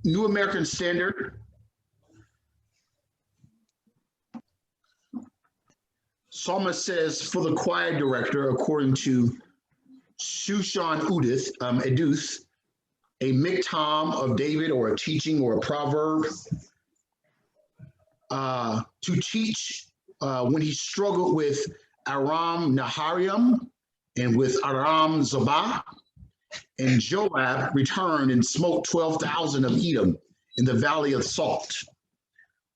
New American Standard. Psalmist says, for the choir director, according to Shushan Eduth, a miktam of David or a teaching or a proverb to teach when he struggled with Aram Naharaim and with Aram Zobah. And Joab returned and smote 12,000 of Edom in the valley of Salt.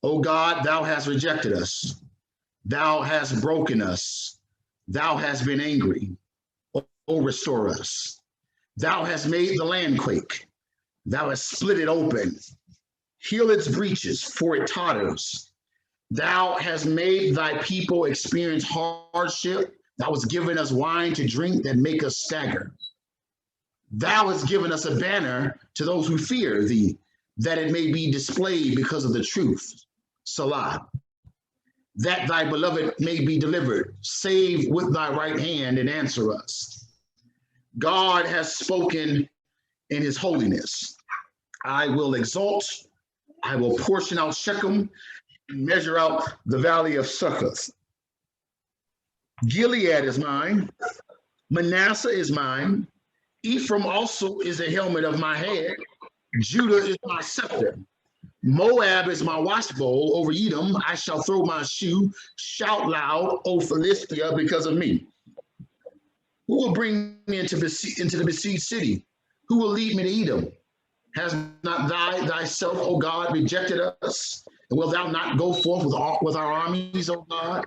O God, thou hast rejected us. Thou hast broken us. Thou hast been angry. O restore us. Thou hast made the land quake. Thou hast split it open. Heal its breaches, for it totters. Thou hast made thy people experience hardship. Thou hast given us wine to drink that make us stagger. Thou hast given us a banner to those who fear thee, that it may be displayed because of the truth. Salah. That thy beloved may be delivered. Save with thy right hand and answer us. God has spoken in his holiness. I will exalt. I will portion out Shechem and measure out the valley of Succoth. Gilead is mine. Manasseh is mine. Ephraim also is the helmet of my head. Judah is my scepter. Moab is my washbowl. Over Edom I shall throw my shoe. Shout loud, O Philistia, because of me. Who will bring me into the besieged city? Who will lead me to Edom? Has not thyself, O God, rejected us? And will thou not go forth with our armies, O God?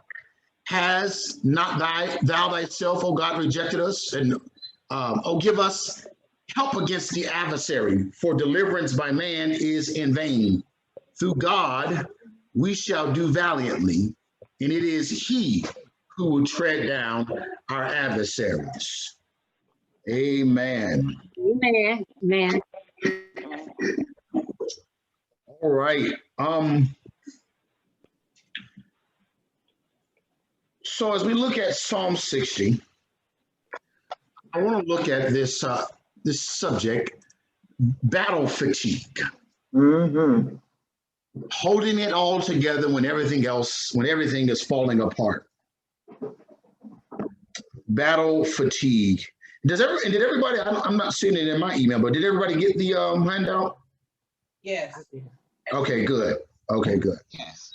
Has not thou thyself, O God, rejected us? And give us help against the adversary, for deliverance by man is in vain. Through God we shall do valiantly, and it is he who will tread down our adversaries. Amen. Amen. Amen. All right. So as we look at Psalm 60, I want to look at this this subject, battle fatigue. Mm-hmm. Holding it all together when everything is falling apart. Battle fatigue. Did everybody, I'm not seeing it in my email, but did everybody get the handout? Yes. Okay, good. Okay, good. Yes.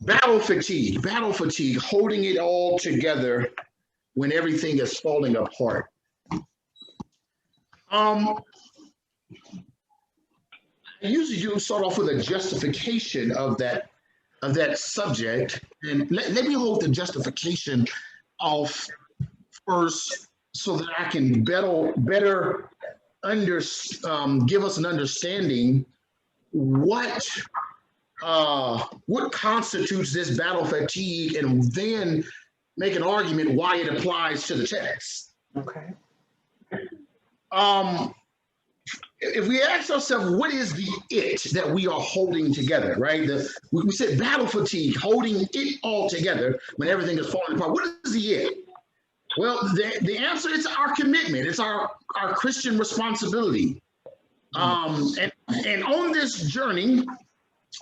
Battle fatigue, holding it all together when everything is falling apart. I usually do start off with a justification of that subject, and let me hold the justification off first, so that I can better give us an understanding what constitutes this battle fatigue, and then make an argument why it applies to the text. Okay. If we ask ourselves, what is the it that we are holding together, right? We said battle fatigue, holding it all together when everything is falling apart. What is the it? Well, the answer is our commitment. It's our Christian responsibility. And on this journey,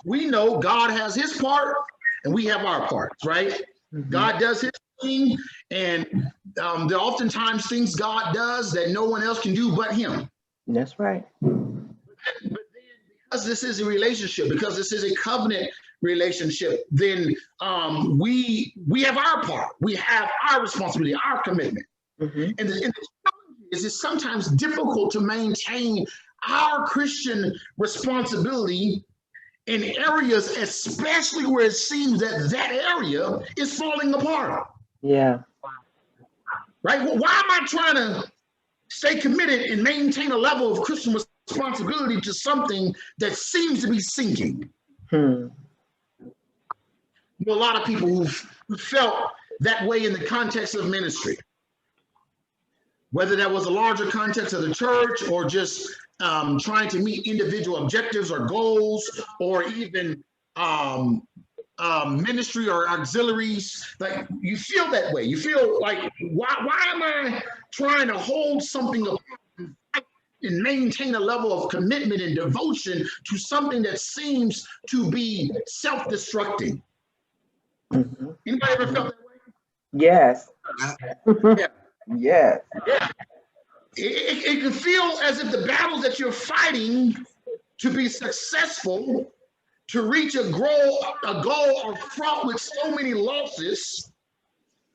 we know God has his part and we have our parts, right? Mm-hmm. God does his thing, and there are oftentimes things God does that no one else can do but him. That's right. But then, because this is a relationship, because this is a covenant relationship, then we have our part. We have our responsibility, our commitment. Mm-hmm. And the challenge is it's sometimes difficult to maintain our Christian responsibility in areas, especially where it seems that area is falling apart. Yeah. Right? Well, why am I trying to stay committed and maintain a level of Christian responsibility to something that seems to be sinking? You know, a lot of people who felt that way in the context of ministry, whether that was a larger context of the church or just trying to meet individual objectives or goals, or even ministry or auxiliaries. Like, you feel that way. You feel like, why am I trying to hold something up and and maintain a level of commitment and devotion to something that seems to be self-destructing. Mhm. Anybody ever felt that way? Yes. Yeah. Yes. Yeah. It can feel as if the battles that you're fighting to be successful, to reach a goal are fraught with so many losses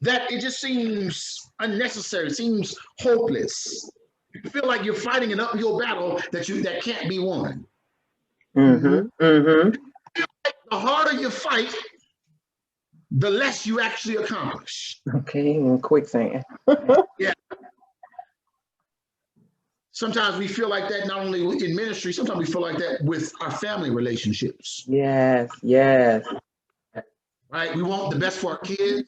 that it just seems unnecessary, seems hopeless. You feel like you're fighting an uphill battle that can't be won. Mm-hmm. Mm-hmm. The harder you fight, the less you actually accomplish. Okay, and quicksand. Yeah. Sometimes we feel like that not only in ministry, sometimes we feel like that with our family relationships. Yes, yes. Right? We want the best for our kids,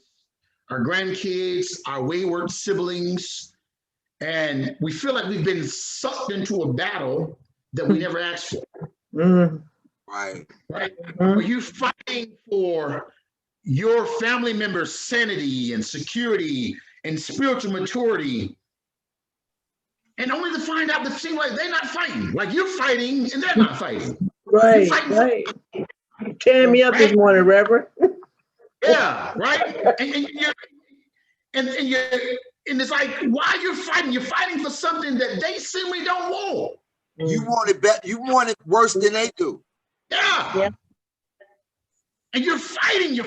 our grandkids, our wayward siblings, and we feel like we've been sucked into a battle that we never asked for. Mm. Right? Mm-hmm. Are you fighting for your family members' sanity and security and spiritual maturity? And only to find out that it seems like they're not fighting. Like you're fighting and they're not fighting. Right, fighting right. Tearing me up this morning, Reverend. Yeah, right. And it's like, why you're fighting? You're fighting for something that they simply don't want. You want it better. You want it worse than they do. Yeah. And you're fighting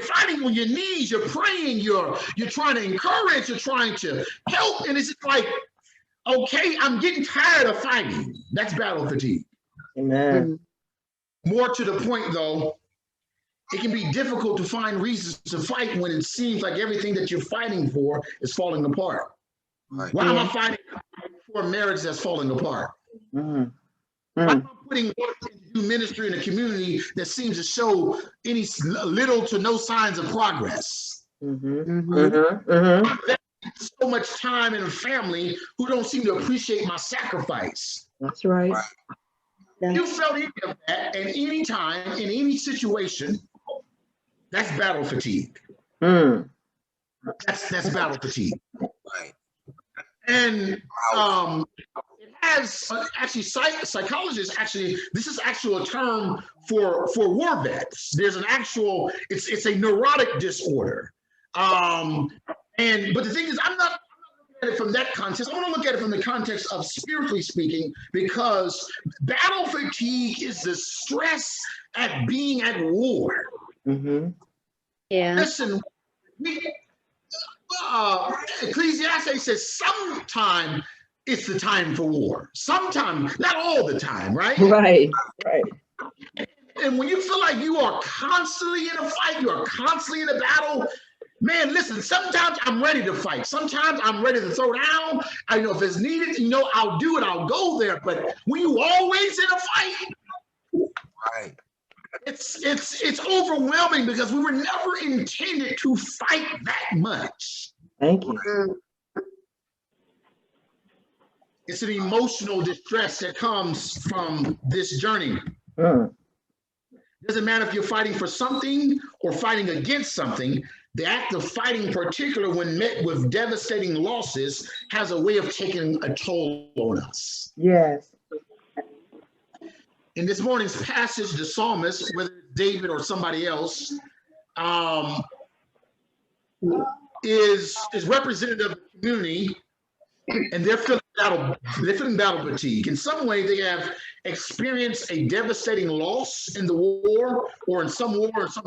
on your knees, you're praying, you're trying to encourage, you're trying to help. And it's just like, okay, I'm getting tired of fighting. That's battle fatigue. Amen. More to the point though, it can be difficult to find reasons to fight when it seems like everything that you're fighting for is falling apart. Right. Why am I fighting for a marriage that's falling apart? Mm-hmm. Why am I putting work into ministry in a community that seems to show any little to no signs of progress? Mm-hmm. Mm-hmm. Mm-hmm. So much time in a family who don't seem to appreciate my sacrifice. That's right. You felt any of that at any time, in any situation, that's battle fatigue. Mm. That's battle fatigue. Right. And it has actually psychologists actually, this is actually a term for war vets. There's an actual, it's a neurotic disorder. But the thing is, I'm not looking at it from that context. I want to look at it from the context of spiritually speaking, because battle fatigue is the stress at being at war. Mm-hmm. Yeah. Listen, Ecclesiastes says sometime it's the time for war. Sometimes, not all the time, right? Right. Right. And when you feel like you are constantly in a fight, you are constantly in a battle, man, listen, sometimes I'm ready to fight. Sometimes I'm ready to throw down. I know if it's needed, I'll do it. I'll go there. But when you always in a fight, Right. it's overwhelming because we were never intended to fight that much. Thank you. It's an emotional distress that comes from this journey. Mm. Doesn't matter if you're fighting for something or fighting against something. The act of fighting in particular, when met with devastating losses, has a way of taking a toll on us. Yes. In this morning's passage, the psalmist, whether it's David or somebody else, is representative of the community, and they're feeling battle fatigue. In some way, they have experienced a devastating loss in the war, or in some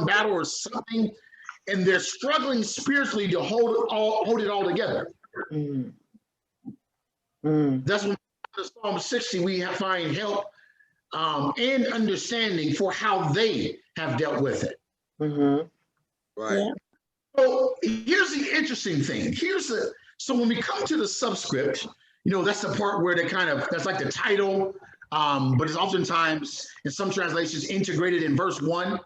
battle or something, and they're struggling spiritually to hold it all together. Mm. Mm. That's when in Psalm 60 we find help and understanding for how they have dealt with it. Mm-hmm. Right. Yeah. So here's the interesting thing. So when we come to the subscript, that's the part where that's like the title, but it's oftentimes in some translations integrated in verse 1.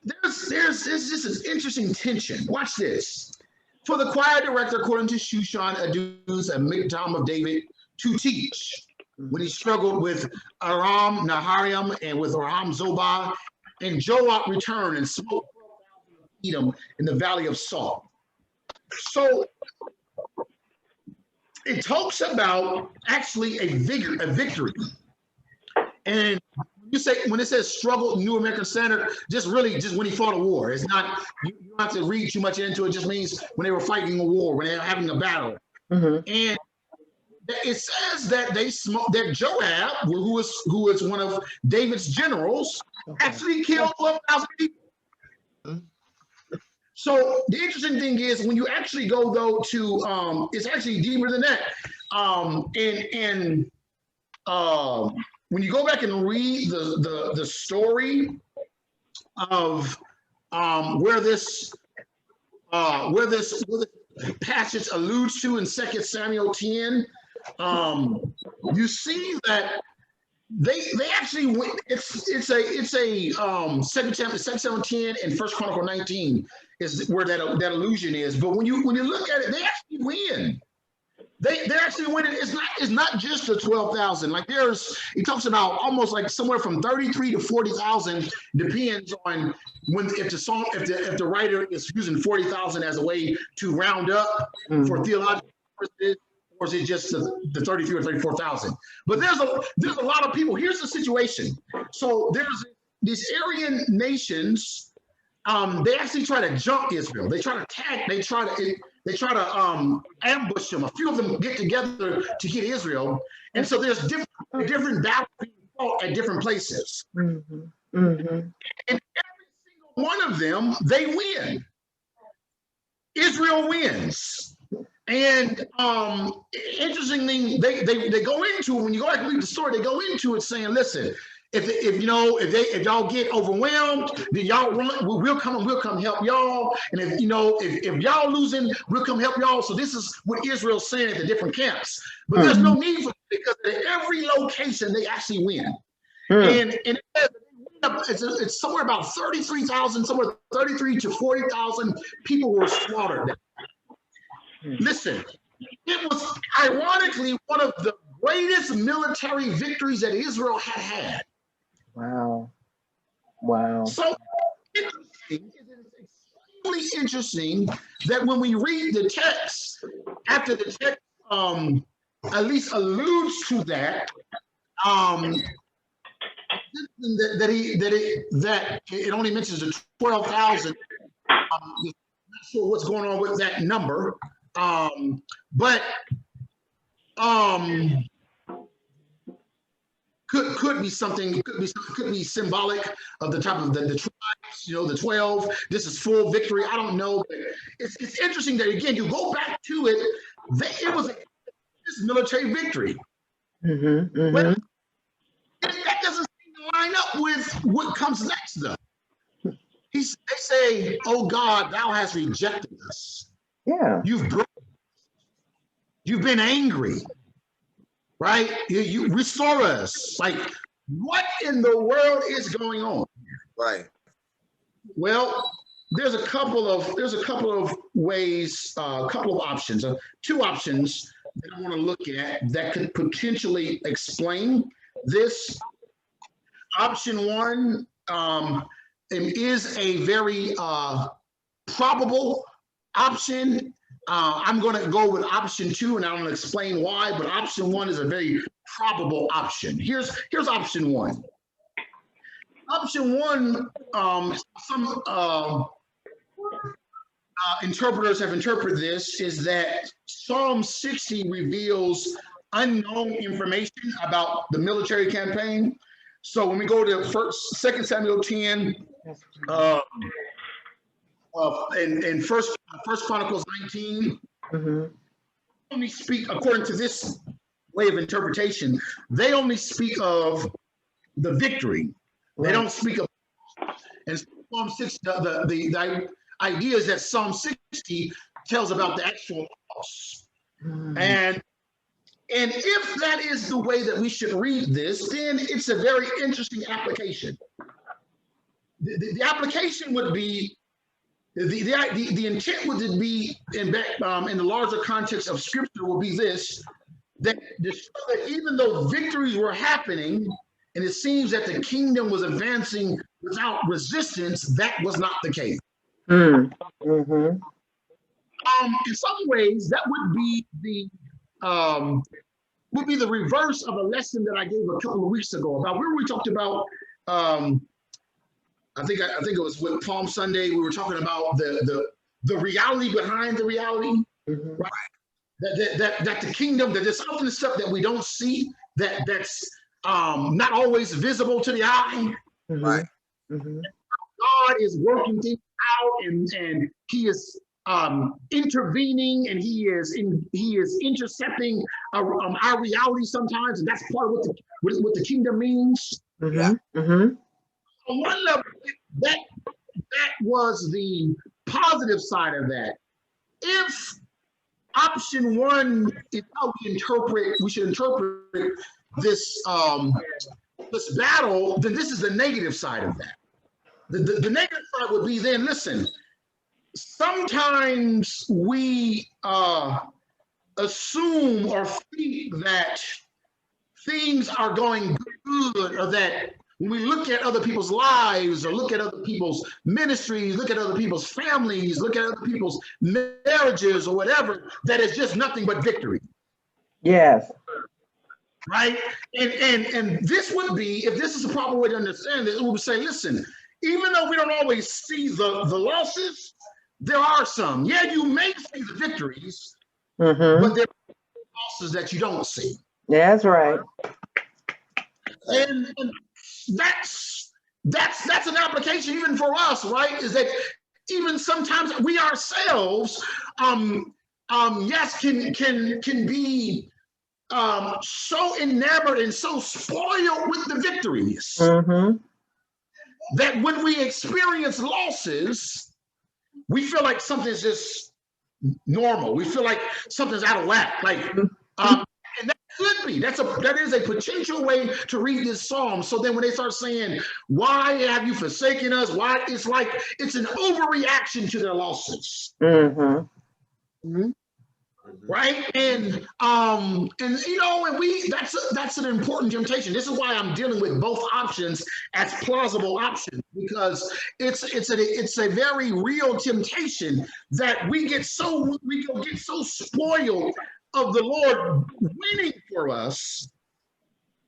There's just an interesting tension. Watch this. For the choir director, according to Shushan Aduz, a Miktam of David, to teach when he struggled with Aram Naharaim and with Aram Zobah, and Joab returned and smote Edom in the valley of Saul. So it talks about actually a victory. And when it says struggle, New American Standard, just when he fought a war. It's not, you don't have to read too much into it. It just means when they were fighting a war, when they were having a battle. And it says that that Joab, who was one of David's generals, actually killed 12,000 people. So the interesting thing is when you actually go though to it's actually deeper than that. When you go back and read the story of where this passage alludes to in 2 Samuel 10, you see that they actually went. It's a 2 Samuel 10 and 1 Chronicle 19 is where that allusion is. But when you look at it, they actually win. They actually win it. It's not just the 12,000. Like it talks about almost like somewhere from 33 to 40,000, depends on if the writer is using 40,000 as a way to round up for theological purposes, or is it just the 33 or 34,000? But there's a lot of people. Here's the situation. So there's these Aryan nations. They actually try to jump Israel. They try to attack. They try to ambush them. A few of them get together to hit Israel, and so there's different battles being fought at different places. And every single one of them, they win. Israel wins. And interestingly, they go into, when you go back and read the story, they go into it saying, listen, if y'all get overwhelmed, then y'all run. We'll come help y'all. And if y'all losing, we'll come help y'all. So this is what Israel's saying at the different camps. But there's no need for it, because at every location they actually win. And it's somewhere about 33,000, somewhere 33 to 40,000 people were slaughtered. Listen, it was ironically one of the greatest military victories that Israel had. Wow. So interesting, it is extremely interesting that when we read the text, after the text at least alludes to that, that it only mentions the 12,000. Not sure what's going on with that number, but could be something, could be symbolic of the type of the tribes, the 12. This is full victory. I don't know. But it's interesting that, again, you go back to it, it was this military victory. But that doesn't seem to line up with what comes next, though. They say, "Oh God, thou hast rejected us. Yeah. You've been angry." Right? You restore us. Like, what in the world is going on? Right. Well, there's a couple of ways, a couple of options, two options that I want to look at that could potentially explain this. Option one is a very probable option. I'm going to go with option two, and I'm going to explain why. But option one is a very probable option. Here's option one. Option one, some interpreters have interpreted this, is that Psalm 60 reveals unknown information about the military campaign. So when we go to 2 Samuel 10, and First Chronicles 19, only speak, according to this way of interpretation, they only speak of the victory. They don't speak of, and Psalm 60, the idea is that Psalm 60 tells about the actual loss. And if that is the way that we should read this, then it's a very interesting application. The application would be, the intent would be, in the larger context of Scripture, will be this, that even though victories were happening, and it seems that the kingdom was advancing without resistance, that was not the case. In some ways, that would be the would be the reverse of a lesson that I gave a couple of weeks ago about where we talked about. I think it was with Palm Sunday. We were talking about the reality behind the reality, Mhm. right? That the kingdom, that there's often stuff that we don't see, that's not always visible to the eye. Mhm. Right. Mhm. God is working things out, and He is intervening, and He is intercepting our reality sometimes, and that's part of what the kingdom means. Mhm. Mhm. On one level, that was the positive side of that. If option one is how we should interpret this this battle, then this is the negative side of that. The negative side would be then, listen, sometimes we assume or think that things are going good, or that when we look at other people's lives, or look at other people's ministries, look at other people's families, look at other people's marriages or whatever, that it's just nothing but victory. Yes. Right? And this would be, if this is the proper way to understand it, we would say, listen, even though we don't always see the losses, there are some. Yeah, you may see the victories, Mhm. but there are losses that you don't see. That's right. And that's an application even for us, right? Is that even sometimes we ourselves, yes, can be so enamored and so spoiled with the victories Mhm. that when we experience losses, we feel like something's just normal. We feel like something's out of whack. Like, and that could be. That is a potential way to read this psalm. So then when they start saying, "Why have you forsaken us?" Why, it's like it's an overreaction to their losses. Mhm. Right? And you know, and that's an important temptation. This is why I'm dealing with both options as plausible options, because it's a very real temptation that we get so spoiled of the Lord winning for us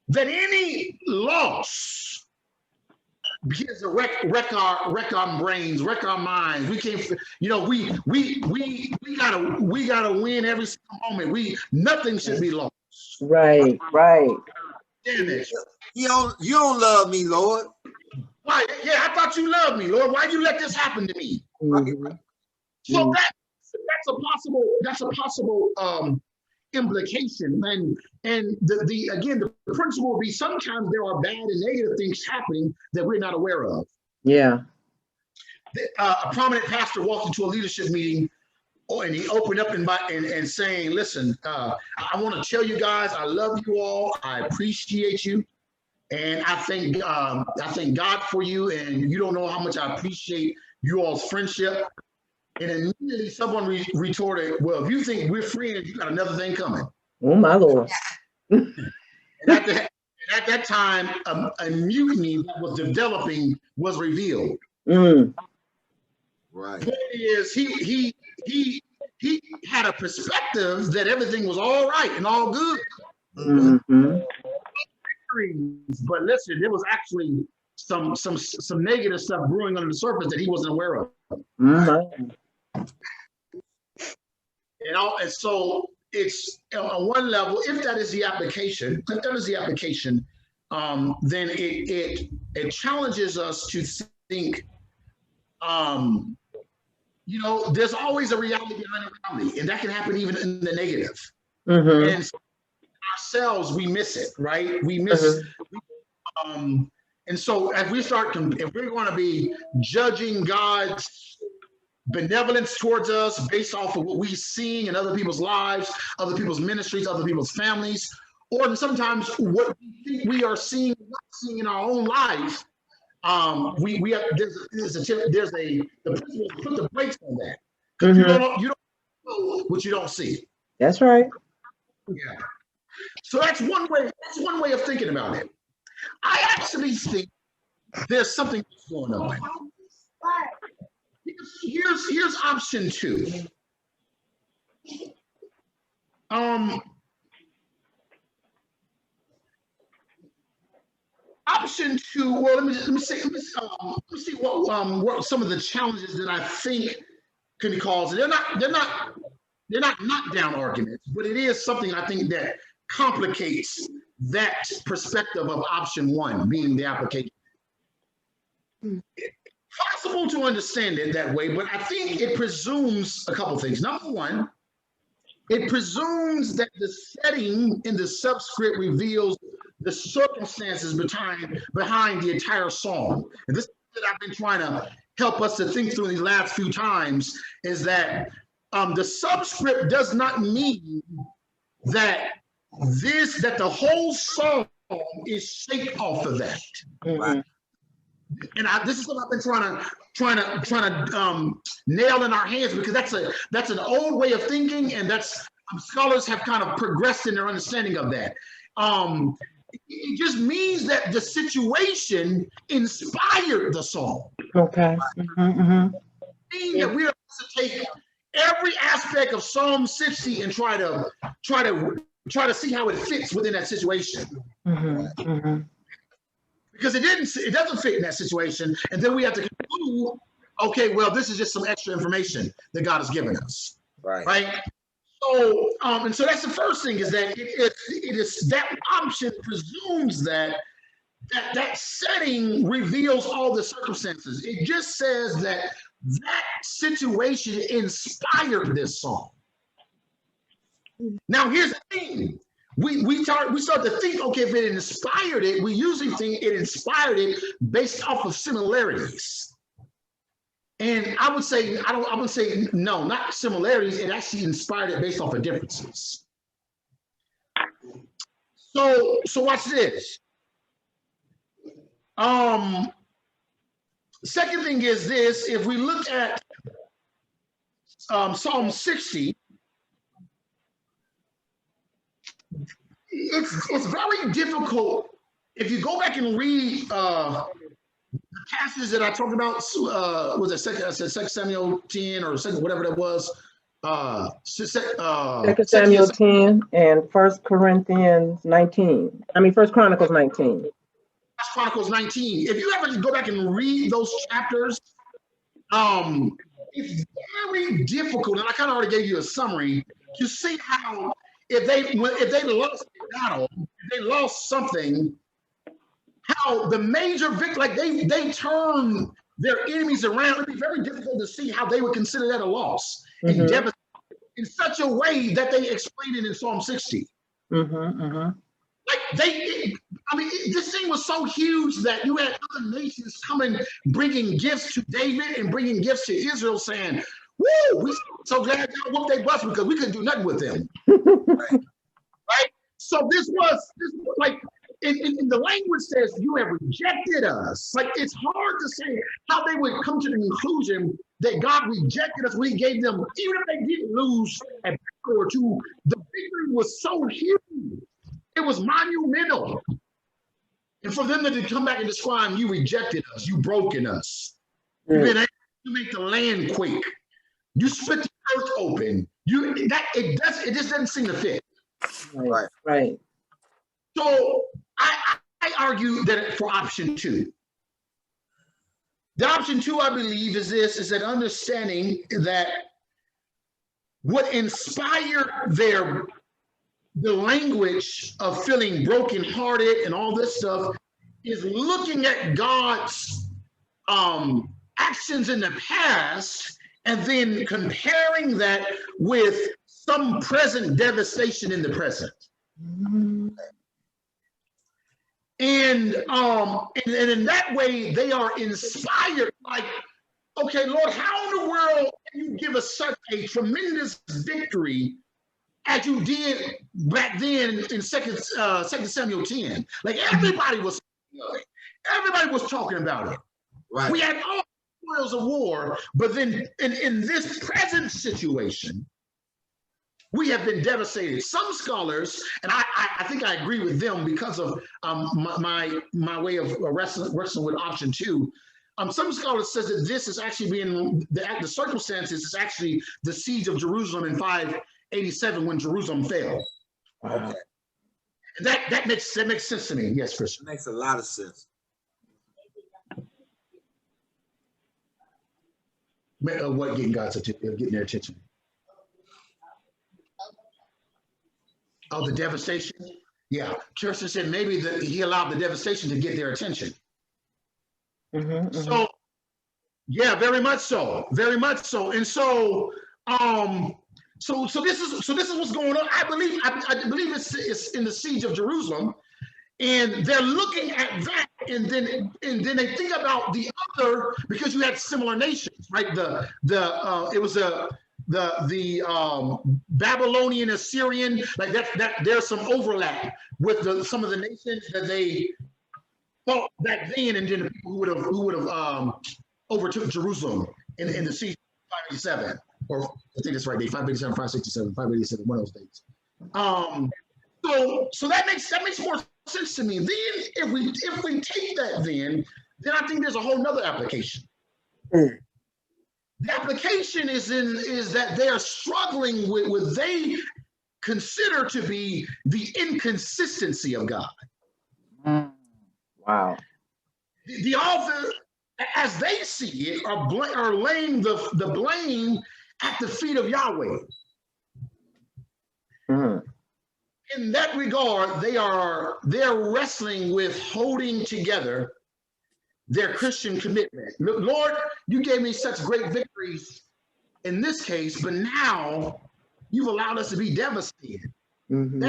that any loss begins to wreck our brains, wreck our minds. We can't, you know, we gotta win every single moment. Nothing should be lost. Right. Right. Damn it. You don't love me, Lord. Why? Yeah, I thought you loved me, Lord. Why'd you let this happen to me? Mhm. So that's a possible implication. And the principle would be sometimes there are bad and negative things happening that we're not aware of. Yeah. A prominent pastor walked into a leadership meeting, and he opened up and saying, "Listen, I want to tell you guys, I love you all. I appreciate you, and I thank God for you. And you don't know how much I appreciate you all's friendship." And immediately someone retorted, "Well, if you think we're friends, you got another thing coming." Oh my Lord. And at that time, a mutiny that was developing was revealed. Mm. Right. The point is, he had a perspective that everything was all right and all good. Mhm. But listen, there was actually some negative stuff brewing under the surface that he wasn't aware of. Mhm. And so it's on one level, if that is the application, then it challenges us to think, you know, there's always a reality behind the reality, and that can happen even in the negative. Mhm. And ourselves, we miss it, right? We miss. And so if we're going to be judging God's benevolence towards us based off of what we're seeing in other people's lives, other people's ministries, other people's families, or sometimes what we think we are seeing, not seeing in our own life, we have, the principle is to put the brakes on that, because you don't know what you don't see. That's right. Yeah. So that's one way. That's one way of thinking about it. I actually think there's something going on. Here's option two. option two, well, let me see what some of the challenges that I think can cause. They're not knockdown arguments, but it is something I think that complicates that perspective of option one being the application. Possible to understand it that way, but I think it presumes a couple things. Number one, it presumes that the setting in the subscript reveals the circumstances behind the entire psalm. And this is what I've been trying to help us to think through these last few times, is that the subscript does not mean that the whole psalm is shaped off of that. Mhm. And this is what I've been trying to nail in our hands, because that's an old way of thinking, and that's scholars have kind of progressed in their understanding of that. It just means that the situation inspired the psalm. Okay. Mhm. Meaning that we are supposed to take every aspect of Psalm 60 and try to see how it fits within that situation. Mhm. Mhm. Because it doesn't fit in that situation, and then we have to conclude, okay, well, this is just some extra information that God has given us, right? So, and so that's the first thing, is that it is that option presumes that setting reveals all the circumstances. It just says that situation inspired this song. Now, here's the thing. We start to think, okay, if it inspired it, we usually think it inspired it based off of similarities. And I would say no, not similarities. It actually inspired it based off of differences. So watch this. Second thing is this: if we look at Psalm 60. It's very difficult if you go back and read the passages that I talked about. Was it Second Samuel 10 or second whatever that was? 2 Samuel 10 and 1 Corinthians 19. I mean 1 Chronicles 19. Chronicles 19. If you ever go back and read those chapters, it's very difficult. And I kind of already gave you a summary to see how. If they lost the battle, if they lost something, how the major victory, like they turn their enemies around, it'd be very difficult to see how they would consider that a loss and devastate in such a way that they explain it in Psalm 60. Like this thing was so huge that you had other nations coming, bringing gifts to David and bringing gifts to Israel, saying, "Woo, we so glad y'all whooped their butts because we couldn't do nothing with them." Right? So this was like, in the language says, "You have rejected us." Like, it's hard to say how they would come to the conclusion that God rejected us when he gave them, even if they didn't lose a battle or two, the victory was so huge. It was monumental. And for them to come back and describe, "You rejected us, you broken us. You make the land quake. You split the earth open." It just doesn't seem to fit. Right. So I argue that for option two. The option two, I believe, is that understanding that what inspired the language of feeling brokenhearted and all this stuff is looking at God's actions in the past and then comparing that with some present devastation in the present. And in that way, they are inspired, like, okay, Lord, how in the world can you give us such a tremendous victory as you did back then in Second Samuel 10? Like, everybody was talking about it. Right. We had all spoils of war, but then in this present situation, we have been devastated. Some scholars, and I think I agree with them because of my way of wrestling with option two. Some scholars says that this is actually being the circumstances is actually the siege of Jerusalem in 587 when Jerusalem fell. Okay. That makes sense to me. Yes, Christian. It makes a lot of sense. What getting getting their attention? Oh, the devastation. Yeah, Kirsten said maybe he allowed the devastation to get their attention. So, yeah, very much so, very much so. And so, so this is what's going on. I believe it's in the siege of Jerusalem, and they're looking at that, and then they think about the other, because you had similar nations, right? It was the Babylonian, Assyrian, like that there's some overlap with some of the nations that they fought back then, and then the people who would have overtook Jerusalem in the siege of 587, or I think that's right, day 587, 567, 587, one of those dates. So that makes more sense to me. Then if we take that, then I think there's a whole nother application. The application is that they are struggling with what they consider to be the inconsistency of God. Wow. The author, as they see it, are laying the blame at the feet of Yahweh. In that regard, they're wrestling with holding together their Christian commitment. Lord, you gave me such great victories in this case, but now you've allowed us to be devastated. And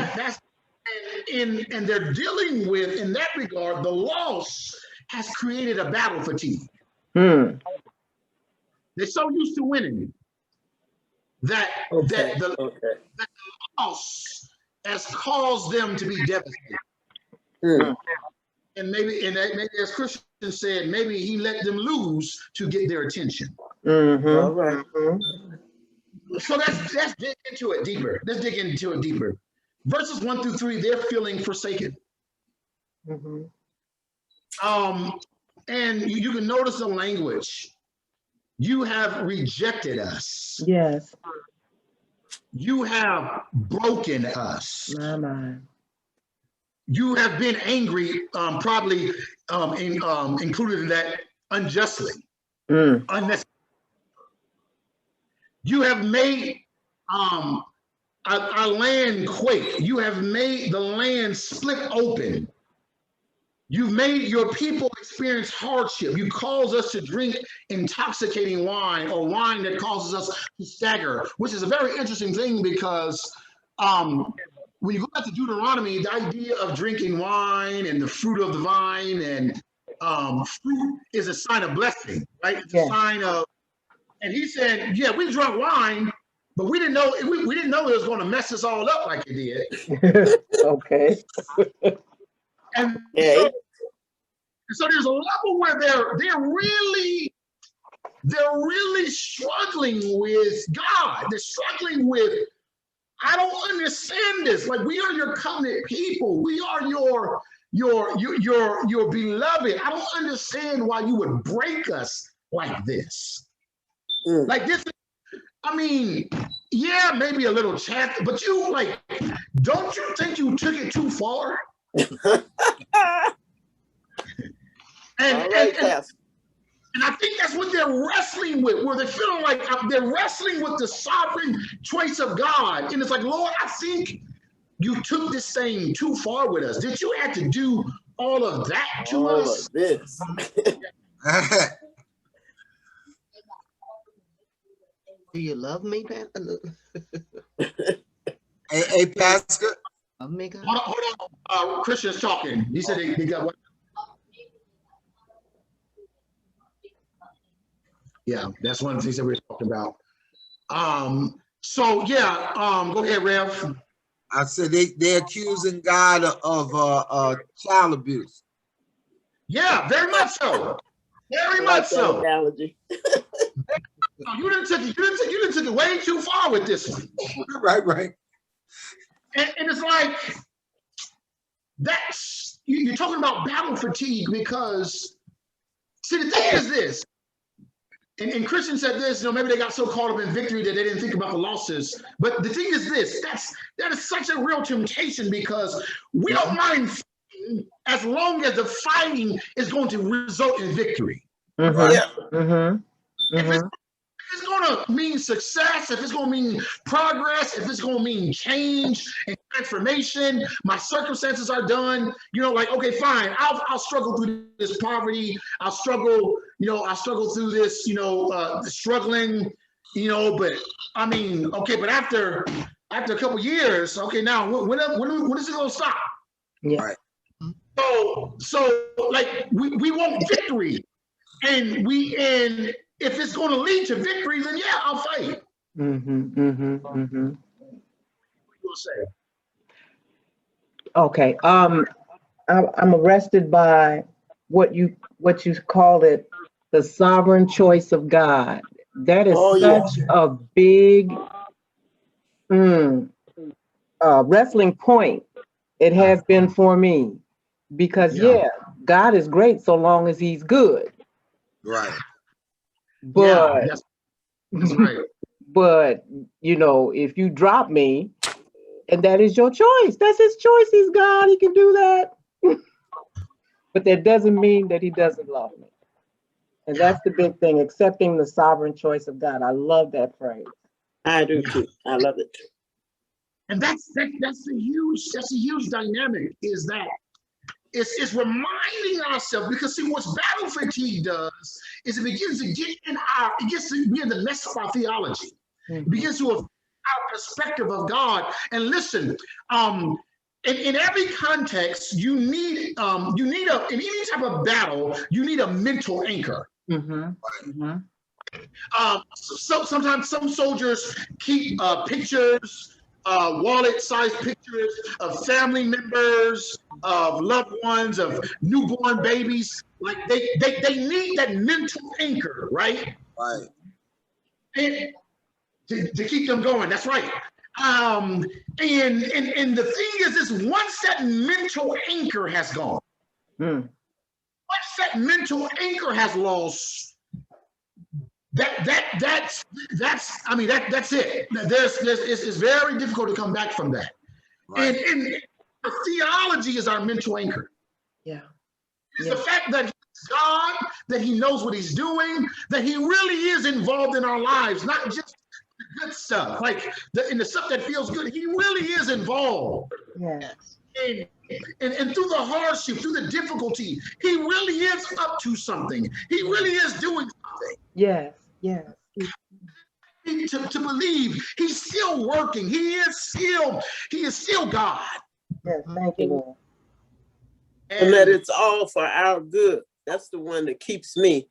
they're dealing with, in that regard, the loss has created a battle fatigue. They're so used to winning that the loss has caused them to be devastated. And maybe as Christian said, maybe he let them lose to get their attention. All right. So let's dig into it deeper. Verses 1 through 3, they're feeling forsaken. And you can notice the language. You have rejected us. Yes. You have broken us. My. You have been angry, probably included in that unjustly, unnecessarily. You have made our land quake. You have made the land split open. You've made your people experience hardship. You cause us to drink intoxicating wine, or wine that causes us to stagger, which is a very interesting thing, because when you go back to Deuteronomy, the idea of drinking wine and the fruit of the vine, and fruit is a sign of blessing, right? It's a sign of, and he said, yeah, we drank wine, but we didn't know we didn't know it was going to mess us all up like it did. Okay. And so there's a level where they're really struggling with God. They're struggling with, I don't understand this. Like, we are your covenant people. We are your beloved. I don't understand why you would break us like this. Like this, I mean, yeah, maybe a little chat, but you, like, don't you think you took it too far? And I think that's what they're wrestling with, where they're feeling like they're wrestling with the sovereign choice of God. And it's like, Lord, I think you took this thing too far with us. Did you have to do all of that to us? Of this. Do you love me, Pastor? Hey, Pastor. Love me, God? Hold on. Christian's talking. He said he got what? Yeah, that's one of the things that we were talking about. So yeah, go ahead, Rev. I said they're accusing God of child abuse. Yeah, very much so. Very much so. Analogy. You didn't took it way too far with this one. Right. And it's like, that's, you're talking about battle fatigue, because, see, the thing is this, and Christian said this, maybe they got so caught up in victory that they didn't think about the losses. But the thing is this, that is such a real temptation, because we don't mind fighting as long as the fighting is going to result in victory. Yeah. If it's it's going to mean success, if it's going to mean progress, if it's going to mean change and transformation, my circumstances are done, like, okay, fine, I'll struggle through this poverty. I'll struggle through this, struggling, but I mean, okay, but after a couple years, okay, now when is it going to stop? Yeah. Right. So like we want victory, and if it's going to lead to victory, then yeah, I'll fight. You'll say. Okay. I'm arrested by what you called it, the sovereign choice of God. That is such a big wrestling point. It has been for me, because God is great so long as he's good. Right. But that's right. But if you drop me, and that is your choice, that's his choice. He's God, he can do that. But that doesn't mean that he doesn't love me. And that's the big thing, accepting the sovereign choice of God. I love that phrase. I do too. I love it too. And that's a huge dynamic, is that it's reminding ourselves, because see, what battle fatigue does is it begins to get in the mess of our theology. It begins to affect our perspective of God. And listen, in every context, you need in any type of battle, you need a mental anchor. So sometimes some soldiers keep pictures, wallet-sized pictures of family members, of loved ones, of newborn babies. Like they need that mental anchor, right? Right. And to keep them going. That's right. And the thing is once that mental anchor has gone, once that mental anchor has lost, that's it. It's very difficult to come back from that. Right. And the theology is our mental anchor. Yeah. It's the fact that he's God, that he knows what he's doing, that he really is involved in our lives, not just the good stuff, like in the stuff that feels good. He really is involved. Yes. And through the hardship, through the difficulty, he really is up to something. He really is doing something. Yes. Yes. To believe he's still working. He is still God. Yes, thank you, Lord. And that it's all for our good. That's the one that keeps me,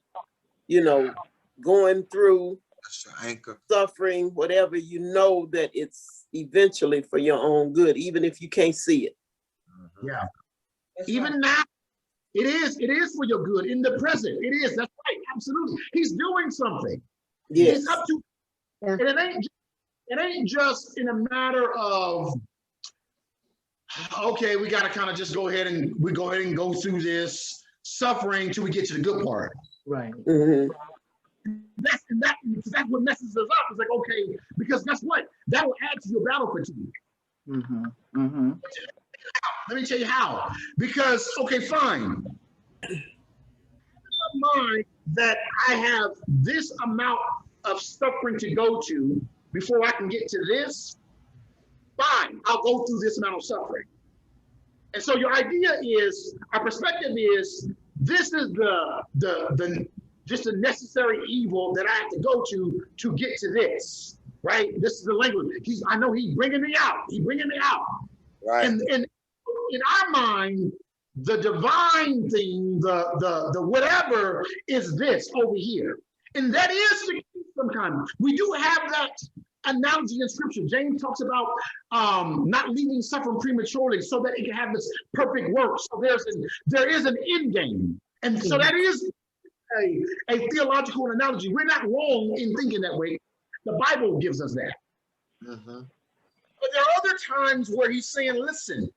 going through, that's your anchor, suffering, whatever, that it's eventually for your own good, even if you can't see it. Yeah. Even now, it is for your good in the present. It is. That's right. Absolutely. He's doing something. Yes. He's up to, and it ain't just in a matter of, okay, we got to kind of just go ahead and go through this suffering till we get to the good part. Right. That's what messes us up. It's like, okay, because guess what? That will add to your battle fatigue. Let me tell you how. Because, okay, fine. Mind that I have this amount of suffering to go to before I can get to this, fine, I'll go through this amount of suffering. And so your idea is, our perspective is, this is just the necessary evil that I have to go to get to this, right? This is the language. I know he's bringing me out. He's bringing me out. right? And in our mind, the divine thing, the whatever is this over here. And that is the kingdom kind. We do have that analogy in scripture. James talks about not leaving suffering prematurely so that it can have this perfect work. So there is an end game. And so that is a theological analogy. We're not wrong in thinking that way. The Bible gives us that. But there are other times where he's saying, listen,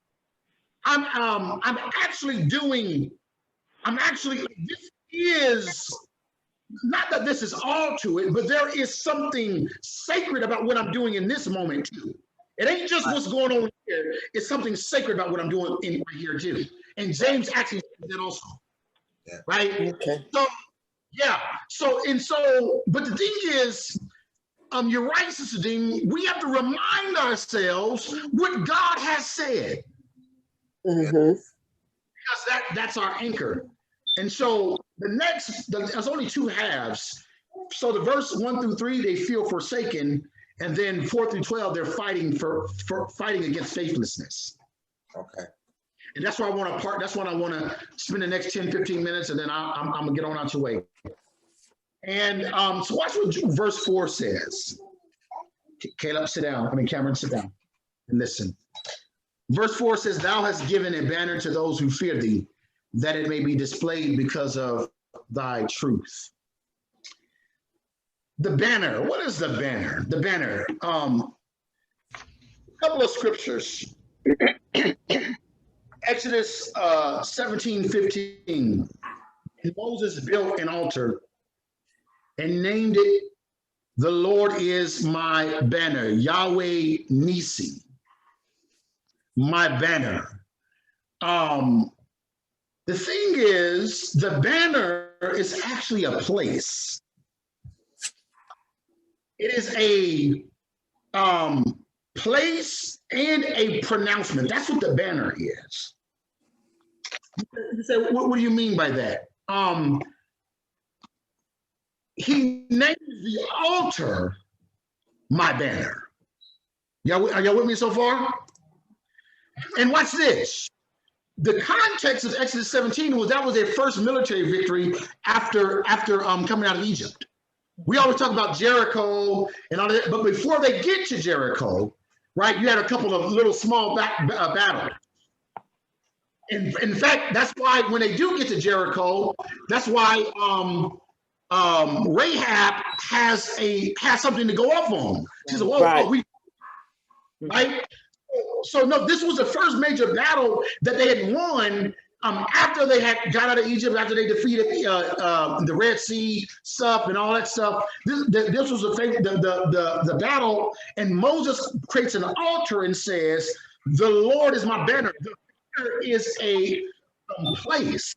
this is not that this is all to it, but there is something sacred about what I'm doing in this moment too. It ain't just what's going on here. It's something sacred about what I'm doing right here too. And James actually says that also. Yeah. Right? Okay. So Yeah. So, but the thing is, you're right, Sister Dean. We have to remind ourselves what God has said. Mm-hmm. Because that's our anchor. And so there's only two halves. So the verse 1 through 3, they feel forsaken, and then 4 through 12, they're fighting for fighting against faithlessness. Okay. And that's why I want to spend the next 10, 15 minutes, and then I'm gonna get on out your way. And so watch what verse 4 says. Caleb, sit down. Cameron, sit down and listen. Verse 4 says, "Thou hast given a banner to those who fear thee, that it may be displayed because of thy truth." The banner. What is the banner? The banner. A couple of scriptures. Exodus 17:15. Moses built an altar and named it, "The Lord is my banner." Yahweh Nisi. My banner. The thing is, the banner is actually a place. It is a place and a pronouncement. That's what the banner is. You say, what do you mean by that? He named the altar my banner. Are y'all with me so far? And watch this. The context of Exodus 17 was that was their first military victory after coming out of Egypt. We always talk about Jericho and all that, but before they get to Jericho, right, you had a couple of little small battles. In fact, that's why when they do get to Jericho, that's why Rahab has something to go off on. She said, "Whoa, Right. Right?" So no, this was the first major battle that they had won after they had got out of Egypt, after they defeated the Red Sea stuff and all that stuff. This was the battle, and Moses creates an altar and says, "The Lord is my banner." The banner is a place.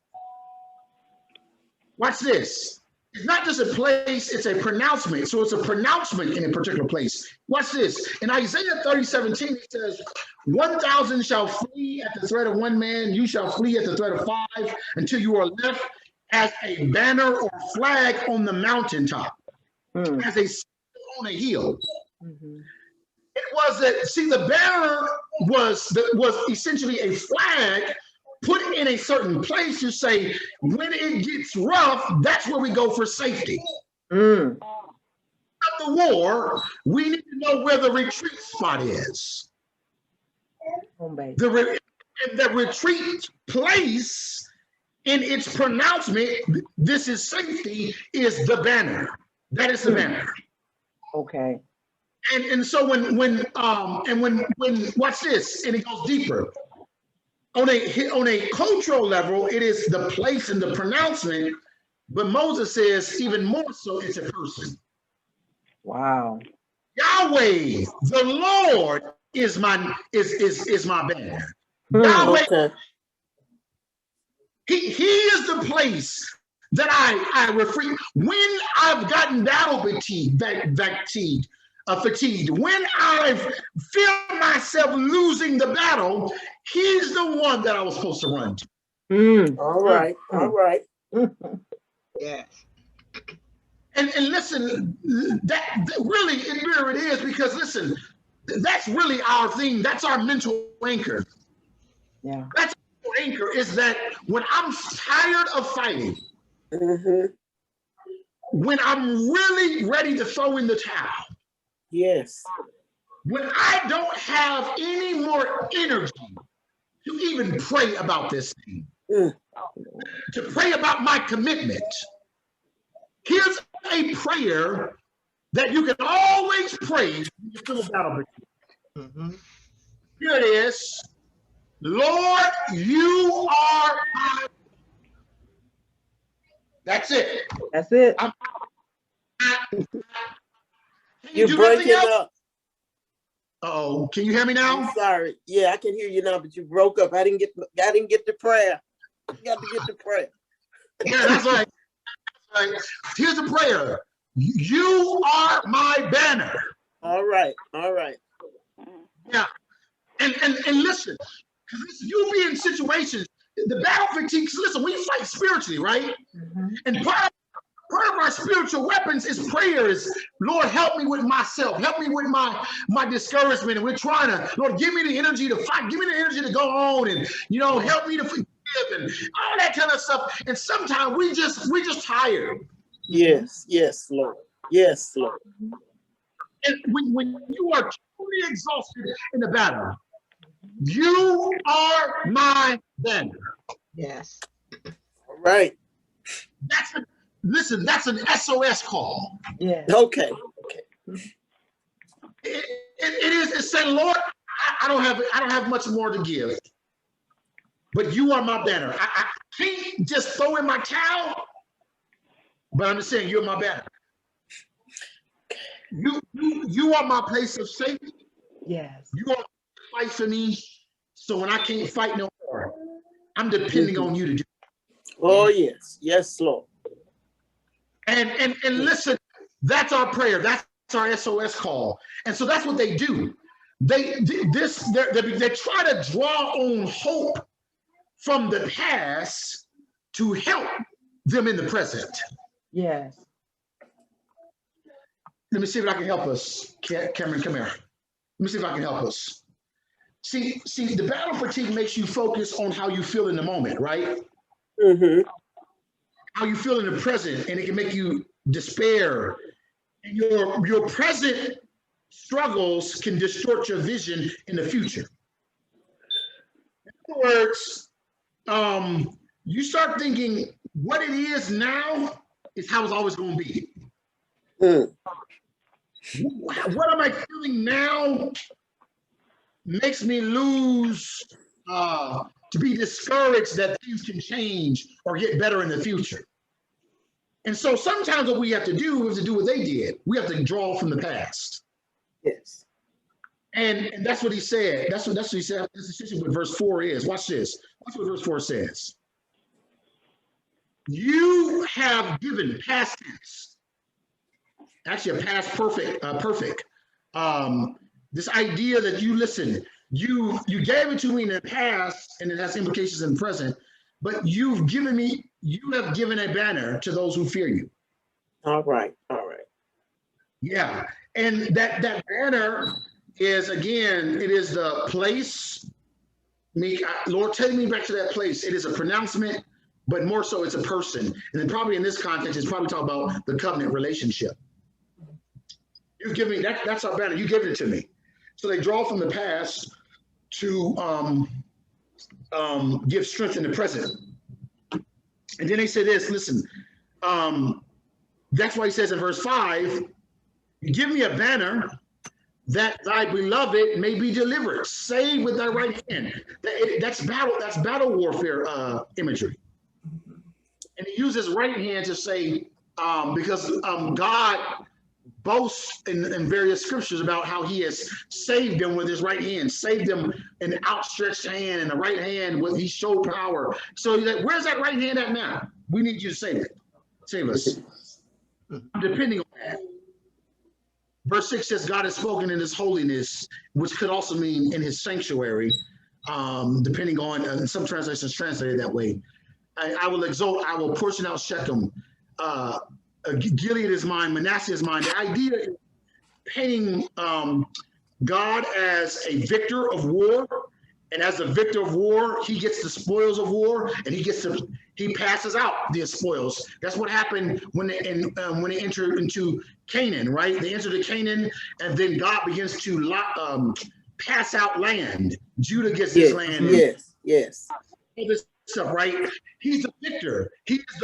Watch this. It's not just a place, it's a pronouncement. So it's a pronouncement in a particular place. Watch this. In Isaiah 30:17, it says, 1,000 shall flee at the threat of one man, you shall flee at the threat of 5, until you are left as a banner or flag on the mountaintop, as a on a hill. It was that, see, the banner was essentially a flag put in a certain place to say, when it gets rough, that's where we go for safety. After the war, we need to know where the retreat spot is. The retreat place in its pronouncement, this is safety, is the banner. That is the banner. Okay. And so when watch this, and it goes deeper. On a cultural level, it is the place and the pronouncement, but Moses says even more so, it's a person. Wow. Yahweh, the Lord, is my banner. Yahweh, Okay. he is the place that I refer. When I've gotten battle fatigued, when I feel myself losing the battle, he's the one that I was supposed to run to. All right. All right. Yes. And listen, that really it is, because listen, that's really our thing. That's our mental anchor. Yeah. That's our anchor, is that when I'm tired of fighting, when I'm really ready to throw in the towel, Yes. when I don't have any more energy to even pray about this thing, to pray about my commitment, here's a prayer that you can always pray when you feel a battle. Here it is. Lord, you are my. That's it. That's it. You're breaking up. Oh, can you hear me now? I'm sorry. Yeah, I can hear you now, but you broke up. I didn't get the prayer. You got to get the prayer. Yeah, that's right. All right. Here's a prayer. You are my banner. All right. All right. Yeah. And listen, because you be in situations, the battle fatigue, listen, we fight spiritually, right? And part of our spiritual weapons is prayers. Lord, help me with myself. Help me with my discouragement. And we're trying to, Lord, give me the energy to fight. Give me the energy to go on and, help me to forgive and all that kind of stuff. And sometimes we just tired. Yes. Yes, Lord. Yes, Lord. And when you are truly exhausted in the battle, you are my banner. Yes. All right. Listen, that's an SOS call. Yeah. Okay. It is. It's saying, Lord, I don't have much more to give, but you are my banner. I can't just throw in my towel, but I'm just saying you're my banner. You are my place of safety. Yes. You are fight for me. So when I can't fight no more, I'm depending on you to do. Oh, yes. Yes, Lord. And listen, that's our prayer. That's our SOS call. And so that's what they do. They try to draw on hope from the past to help them in the present. Yes. Let me see if I can help us. Cameron, come here. Let me see if I can help us. See, the battle fatigue makes you focus on how you feel in the moment, right? Mm-hmm. How you feel in the present, and it can make you despair. And your present struggles can distort your vision in the future. In other words, you start thinking what it is now is how it's always going to be. Mm. What am I feeling now makes me lose, to be discouraged that things can change or get better in the future. And so sometimes what we have to do is to do what they did. We have to draw from the past. Yes. And that's what he said. That's what he said. That's essentially what verse 4 is. Watch this. Watch what verse 4 says. You have given, past tense, actually a past perfect. This idea that you listen, you gave it to me in the past, and it has implications in the present, but you have given a banner to those who fear you. All right. All right. Yeah. And that banner is, again, it is the place. Lord, take me back to that place. It is a pronouncement, but more so it's a person. And then probably in this context, it's probably talking about the covenant relationship. You've given me, that's our banner. You gave it to me. So they draw from the past to give strength in the present. And then they say this, listen, that's why he says in verse 5, give me a banner that thy beloved may be delivered, saved with thy right hand. That's battle warfare imagery. And he uses right hand to say, because God boasts in various scriptures about how he has saved them with his right hand, saved them in an outstretched hand, and the right hand he showed power. So where's that right hand at now? We need you to save it. Save us. I'm depending on that. Verse 6 says, God has spoken in his holiness, which could also mean in his sanctuary, depending on, some translations translate it that way. I will exalt, I will portion out Shechem. Gilead is mine, Manasseh is mine. The idea is painting God as a victor of war, and as a victor of war, he gets the spoils of war, and he passes out the spoils. That's what happened when they entered into Canaan, right? They entered into Canaan, and then God begins to pass out land. Judah gets his land. Yes. All this stuff, right? He's the victor. He's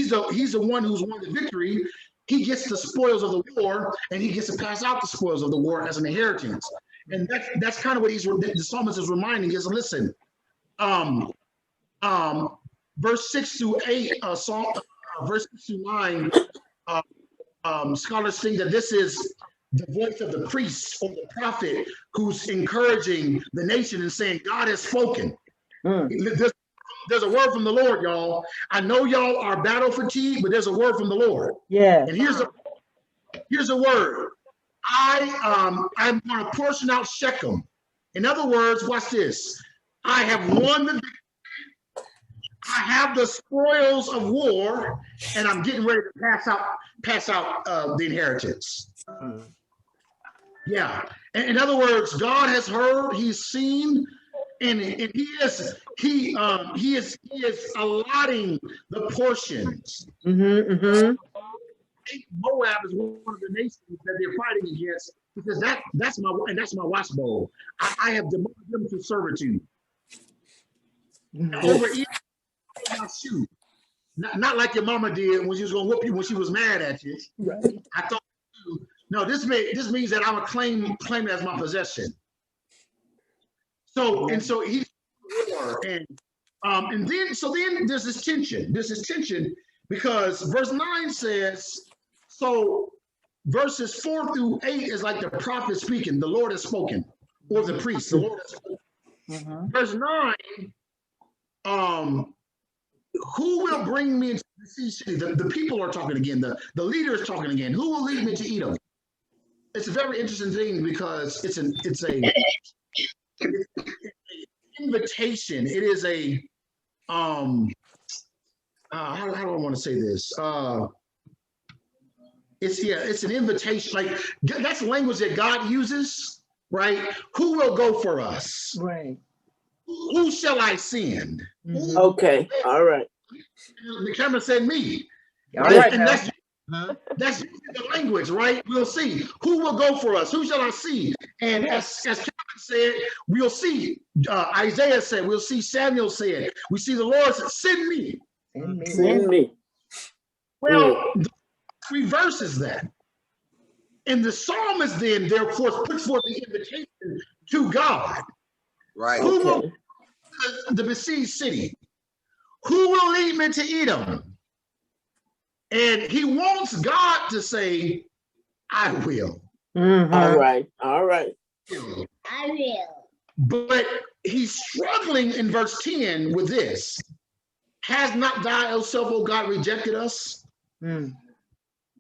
the one who's won the victory. He gets the spoils of the war, and he gets to pass out the spoils of the war as an inheritance. And that's kind of what the psalmist is reminding us. Listen, verse 6 through 8, verse 6 through 9, scholars think that this is the voice of the priest or the prophet who's encouraging the nation and saying, God has spoken. There's there's a word from the Lord, y'all. I know y'all are battle fatigued, but there's a word from the Lord. Yes. And here's a word. I'm going to portion out Shechem. In other words, watch this. I have won the victory. I have the spoils of war, and I'm getting ready to pass out the inheritance. Yeah. In other words, God has heard, He's seen, and He is allotting the portions. Moab is one of the nations that they're fighting against because that's my watch bowl. I have demoted them to servitude. Over each my shoe. Not like your mama did when she was gonna whoop you when she was mad at you. Right. I thought, no, this means that I'm a claim it as my possession. So he's and then there's this tension. There's this tension because verse 9 says, so verses 4 through 8 is like the prophet speaking, the Lord has spoken, or the priest, the Lord has spoken. Verse 9, who will bring me into the sea city? The people are talking again, the leader is talking again. Who will lead me to Edom? It's a very interesting thing because it's an invitation. It is a how do I want to say this? It's an invitation. Like that's language that God uses, right? Who will go for us? Right. Who shall I send? Okay, all right. The camera said me. All right, and now. that's the language, right? We'll see. Who will go for us? Who shall I see? And as Kevin said, we'll see. Isaiah said, we'll see. Samuel said, we see the Lord said, send me. Send me. Well, three verses that. And the psalmist then, therefore, puts forth the invitation to God. Right. Who will the besieged city? Who will lead me to Edom? And he wants God to say, I will. All right, all right. I will. But he's struggling in verse 10 with this. Has not thou yourself, O God, rejected us? And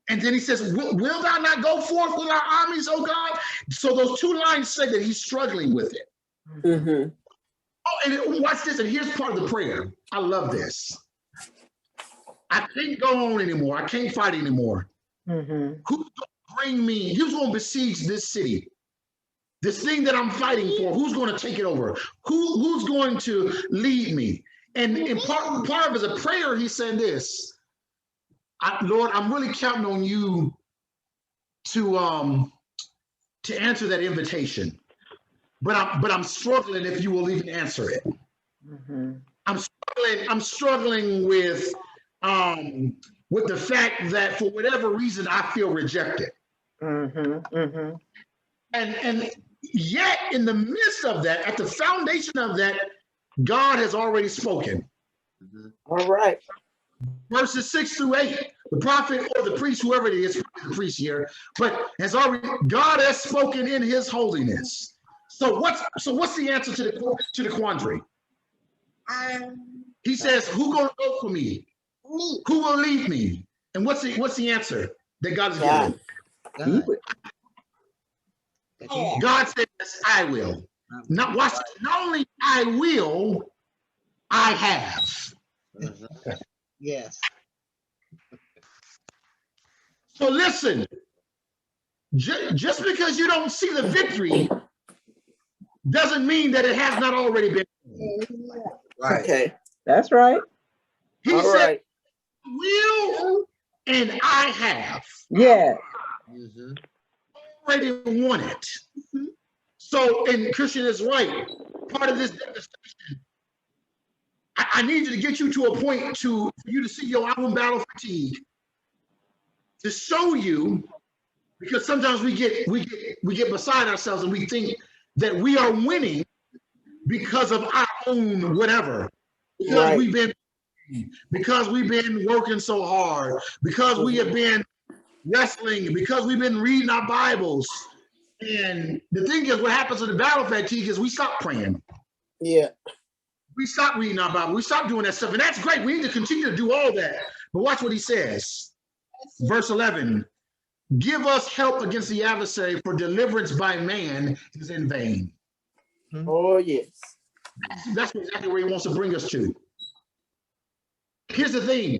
then he says, will thou not go forth with our armies, O God? So those two lines say that he's struggling with it. Oh, and watch this, and here's part of the prayer. I love this. I can't go on anymore. I can't fight anymore. Who's going to bring me? Who's going to besiege this city? This thing that I'm fighting for, who's going to take it over? Who's going to lead me? And in part of his prayer, he said this, Lord, I'm really counting on you to answer that invitation. But I'm struggling if you will even answer it. I'm struggling with the fact that for whatever reason I feel rejected. And yet in the midst of that, at the foundation of that, God has already spoken. All right. Verses 6 through 8, the prophet or the priest, whoever it is, the priest here, but God has spoken in his holiness. So what's the answer to the quandary? He says, "Who gonna go for me? Me. Who will lead me?" And what's the answer that God has given? God says, "I will." Not watch this. Not only I will, I have. Yes. So listen. Just because you don't see the victory doesn't mean that it has not already been. Right. Okay. That's right. He All said, right. "Will and I have." Yeah. Already won it. So, and Christian is right. Part of this demonstration, I need to get you to a point for you to see your own battle fatigue, to show you, because sometimes we get beside ourselves and we think that we are winning because of our own whatever, because we've been working so hard, because we have been wrestling, because we've been reading our Bibles. And the thing is, what happens in the battle fatigue is we stop praying. Yeah. We stop reading our Bible. We stop doing that stuff. And that's great. We need to continue to do all that. But watch what he says. Verse 11. Give us help against the adversary, for deliverance by man is in vain. Oh, yes. That's exactly where he wants to bring us to. Here's the thing.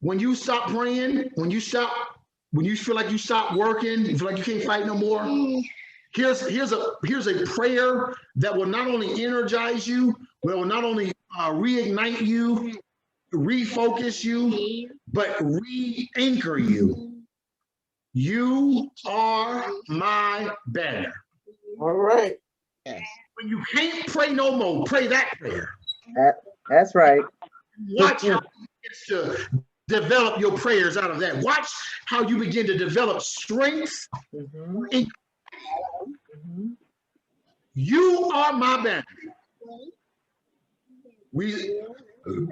When you stop praying, when you feel like you stop working, you feel like you can't fight no more, here's a prayer that will not only energize you, but will not only reignite you, refocus you, but re-anchor you. You are my banner. All right. When you can't pray no more, pray that prayer. That's right. Watch how it begins to develop your prayers out of that. Watch how you begin to develop strength. Mhm. You are my banner.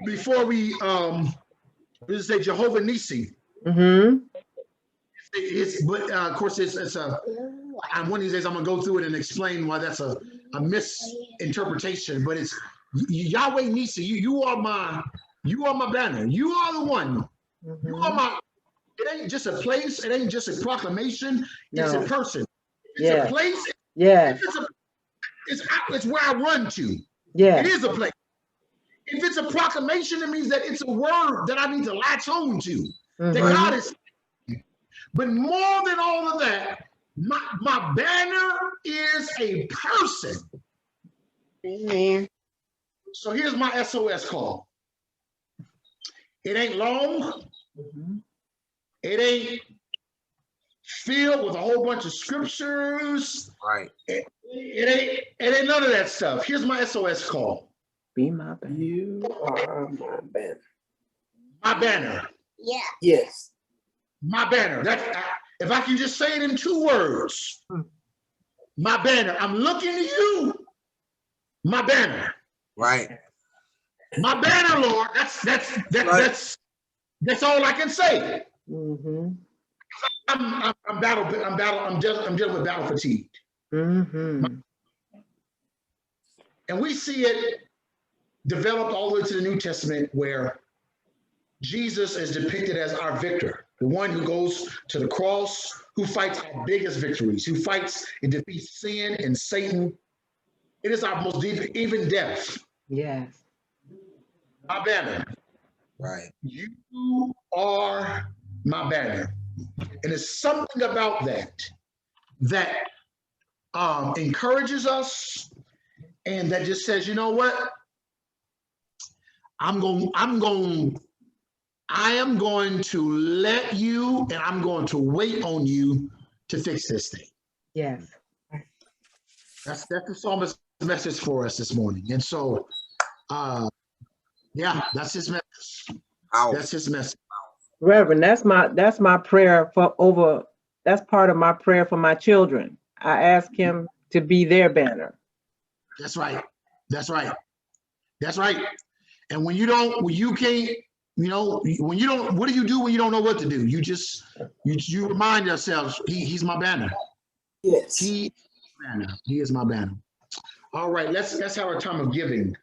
Before we say Jehovah Nissi. Mhm. But of course, it's one of these days I'm gonna go through it and explain why that's a misinterpretation. But it's Yahweh Nissi. You are my banner. You are the one. You are my. It ain't just a place. It ain't just a proclamation. It's No. a person. It's Yeah. a place. Yeah. It's where I run to. Yeah. It is a place. If it's a proclamation, it means that it's a word that I need to latch on to. That Mhm. God is. But more than all of that, my banner is a person. Amen. So here's my SOS call. It ain't long. Mhm. It ain't filled with a whole bunch of scriptures. Right. It ain't none of that stuff. Here's my SOS call. Be my banner. You are my banner. My banner. Yeah. Yes. My banner. If I can just say it in 2 words. My banner. I'm looking to you. My banner. Right. My banner, Lord. That's all I can say. Mhm. I'm dealing with battle fatigue. Mhm. And we see it developed all the way to the New Testament, where Jesus is depicted as our victor, the one who goes to the cross, who fights our biggest victories, who fights and defeats sin and Satan. It is our most deep, even death. Yes. My banner. Right. You are my banner. And it's something about that encourages us, and that just says, you know what? I am going to let you, and I'm going to wait on you to fix this thing. Yes. That's the psalmist's message for us this morning. And so, yeah, that's his message. Out. That's his message. Reverend, that's my prayer that's part of my prayer for my children. I ask him to be their banner. That's right. That's right. That's right. And when you can't, what do you do when you don't know what to do? You remind yourselves, he's my banner. Yes. He is my banner. All right, let's have our time of giving.